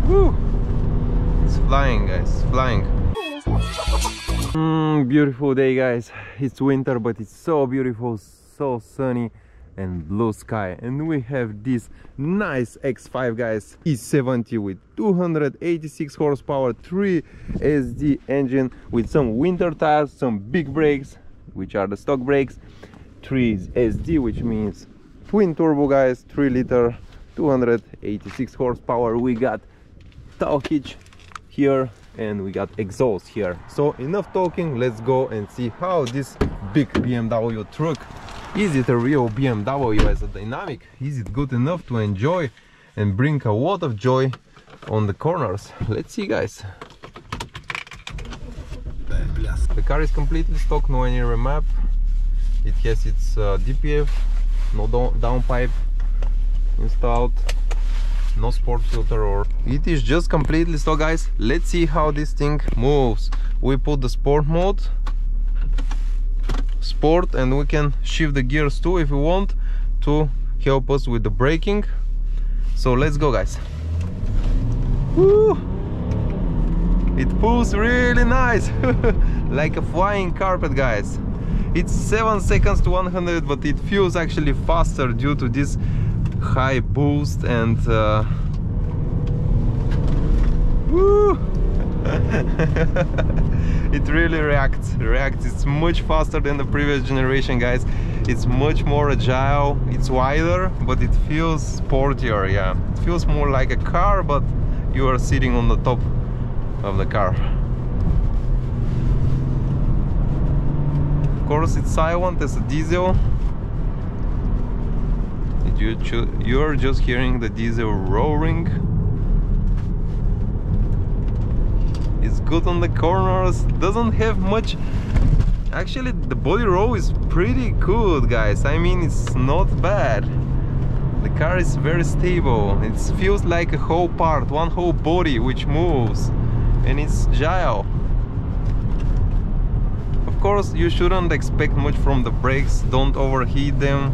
Woo! It's flying, guys, flying. Beautiful day, guys. It's winter, but it's so beautiful, so sunny and blue sky. And we have this nice X5, guys, E70 with 286 horsepower, 3SD engine with some winter tires, some big brakes, which are the stock brakes, 3SD, which means twin turbo, guys, 3-liter, 286 horsepower. We got talkage here and we got exhaust here. So enough talking, let's go and see how this big BMW truck, is it a real BMW as a dynamic? Is it good enough to enjoy and bring a lot of joy on the corners? Let's see, guys. The car is completely stock, no any remap. It has its DPF, no downpipe installed, no sport filter, or it is just completely stock, guys. Let's see how this thing moves. We put the sport mode, sport, and we can shift the gears too if we want to help us with the braking. So let's go, guys. Woo! It pulls really nice. Like a flying carpet, guys. It's 7 seconds to 100, but it feels actually faster due to this high boost and woo! It really reacts. It's much faster than the previous generation, guys. It's much more agile, it's wider, but it feels sportier. Yeah, it feels more like a car, but you are sitting on the top of the car. Of course, it's silent as a diesel. You're just hearing the diesel roaring. It's good on the corners, doesn't have much. Actually, the body roll is pretty good, guys. I mean, it's not bad. The car is very stable. It feels like a whole part, one whole body which moves, and it's agile. Of course, you shouldn't expect much from the brakes. Don't overheat them.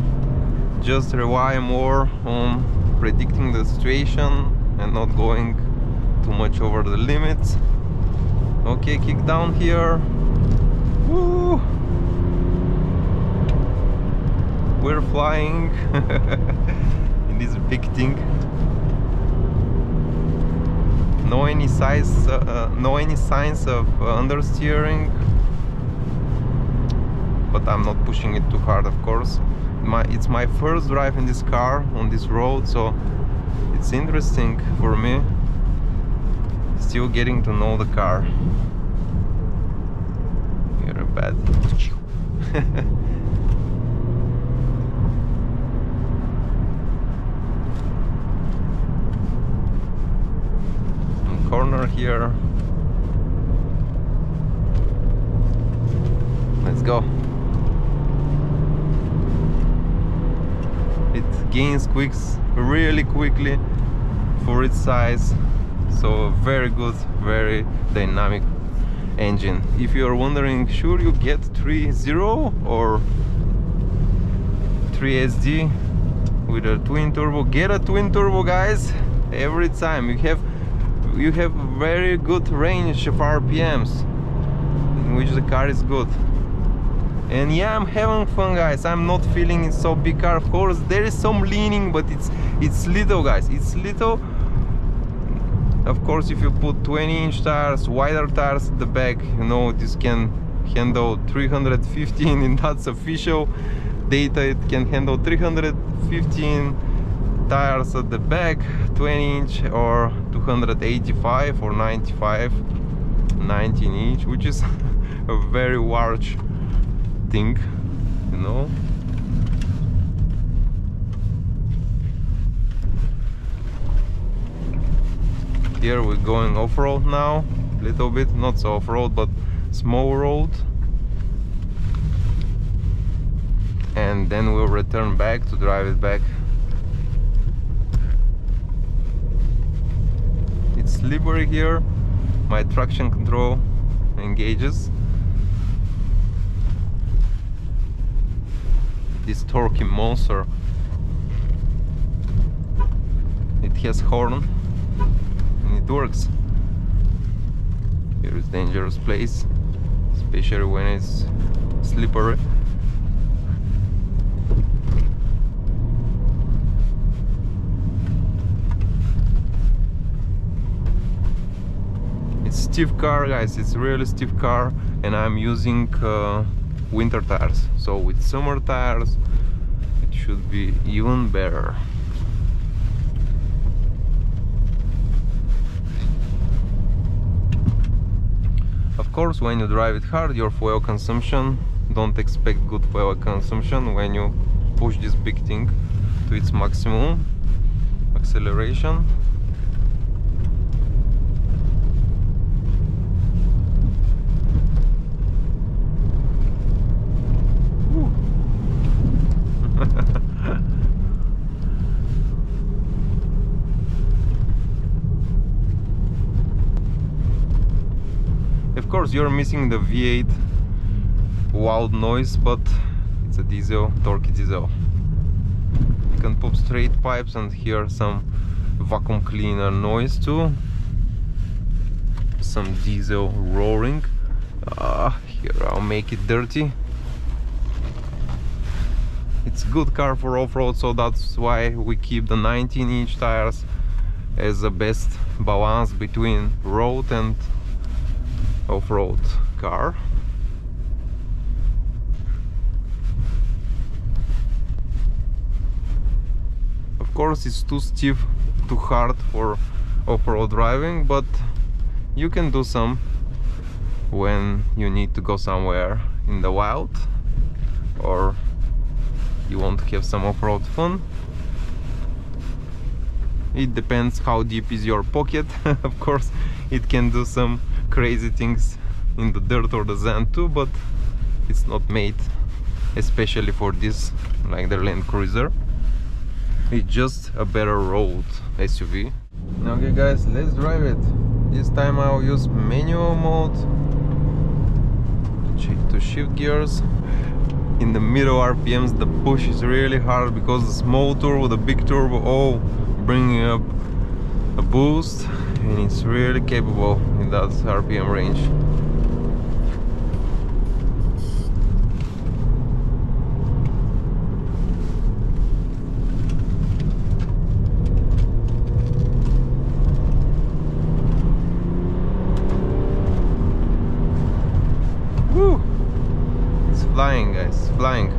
Just rely more on predicting the situation and not going too much over the limits. Okay, kick down here. Woo! We're flying in this big thing. No any signs of understeering, but I'm not pushing it too hard, of course. It's my first drive in this car on this road, so it's interesting for me. Still getting to know the car. You're bad. Corner here. Let's go. It gains quicks really quickly for its size, so very good, very dynamic engine. If you are wondering, should you get 3.0 or 3SD with a twin turbo, get a twin turbo, guys. Every time you have very good range of RPMs in which the car is good. And yeah, I'm having fun, guys. I'm not feeling it's so big car. Of course, there is some leaning, but it's little, guys. It's little. Of course, if you put 20-inch tires, wider tires at the back, you know, this can handle 315. And that's official data. It can handle 315 tires at the back, 20-inch or 285 or 95, 19-inch, which is a very large thing, you know. Here we're going off-road now, a little bit, not so off-road, but small road, and then we'll return back to drive it back. It's slippery here. My traction control engages. This torquey monster. It has horn. and it works. Here is dangerous place, especially when it's slippery. It's stiff car, guys, it's really stiff car, and I'm using winter tires, so with summer tires it should be even better. Of course, when you drive it hard, your fuel consumption, don't expect good fuel consumption when you push this big thing to its maximum acceleration. Of course, you're missing the V8 wild noise, but it's a diesel, torquey diesel. You can pop straight pipes and hear some vacuum cleaner noise too. Some diesel roaring. Here I'll make it dirty. It's a good car for off-road, so that's why we keep the 19-inch tires as the best balance between road and off-road car. Of course, it's too stiff, too hard for off-road driving, but you can do some when you need to go somewhere in the wild or you want to have some off-road fun. It depends how deep is your pocket. Of course, it can do some crazy things in the dirt or the sand too, but it's not made especially for this, like the Land Cruiser. It's just a better road SUV. Okay guys, let's drive it. This time I'll use manual mode to shift gears. In the middle RPMs the push is really hard because the small turbo, the big turbo, all bringing up a boost, and it's really capable in that RPM range. Woo! It's flying, guys, flying.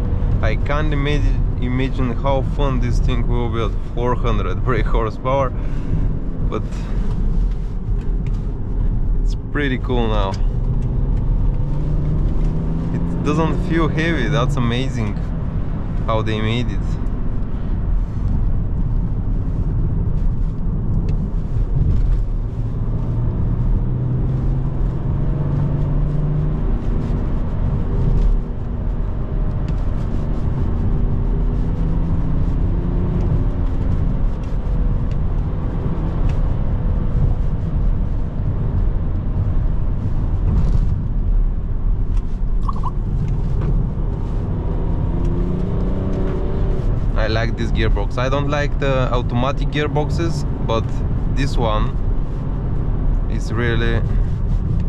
I can't imagine how fun this thing will be at 400 brake horsepower, but it's pretty cool now. It doesn't feel heavy. That's amazing how they made it. I like this gearbox. I don't like the automatic gearboxes, but this one is really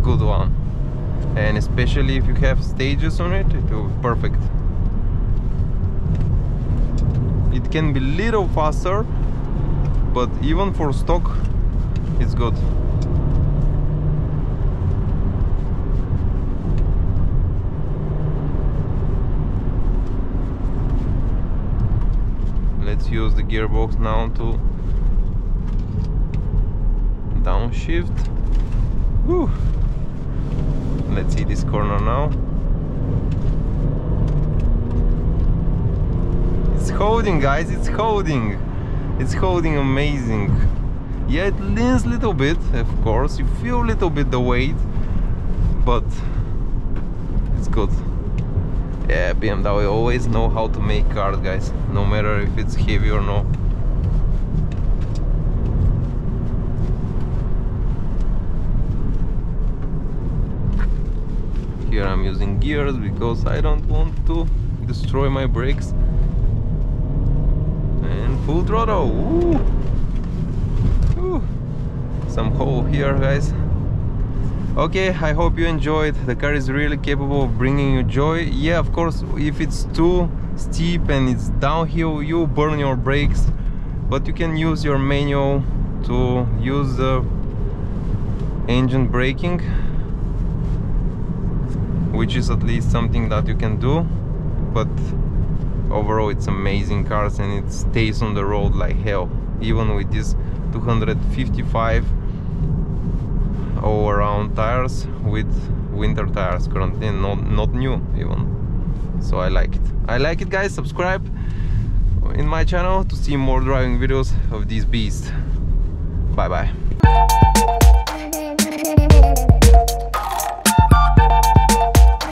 good one, and especially if you have stages on it, it will be perfect. It can be little faster, but even for stock it's good. Let's use the gearbox now to downshift. Woo. Let's see this corner now. It's holding, guys, it's holding. It's holding amazing. Yeah, it leans a little bit, of course. You feel a little bit the weight, but it's good. Yeah, BMW always know how to make cars, guys, no matter if it's heavy or no. Here I'm using gears because I don't want to destroy my brakes. And full throttle. Woo! Woo! Some here, guys. Okay, I hope you enjoyed. The car is really capable of bringing you joy. Yeah, of course, if it's too steep and it's downhill, you burn your brakes, but you can use your manual to use the engine braking, which is at least something that you can do. But overall, it's amazing cars, and it stays on the road like hell, even with this 255 all-around tires with winter tires currently, not new even. So I like it, guys. Subscribe in my channel to see more driving videos of this beast. Bye bye.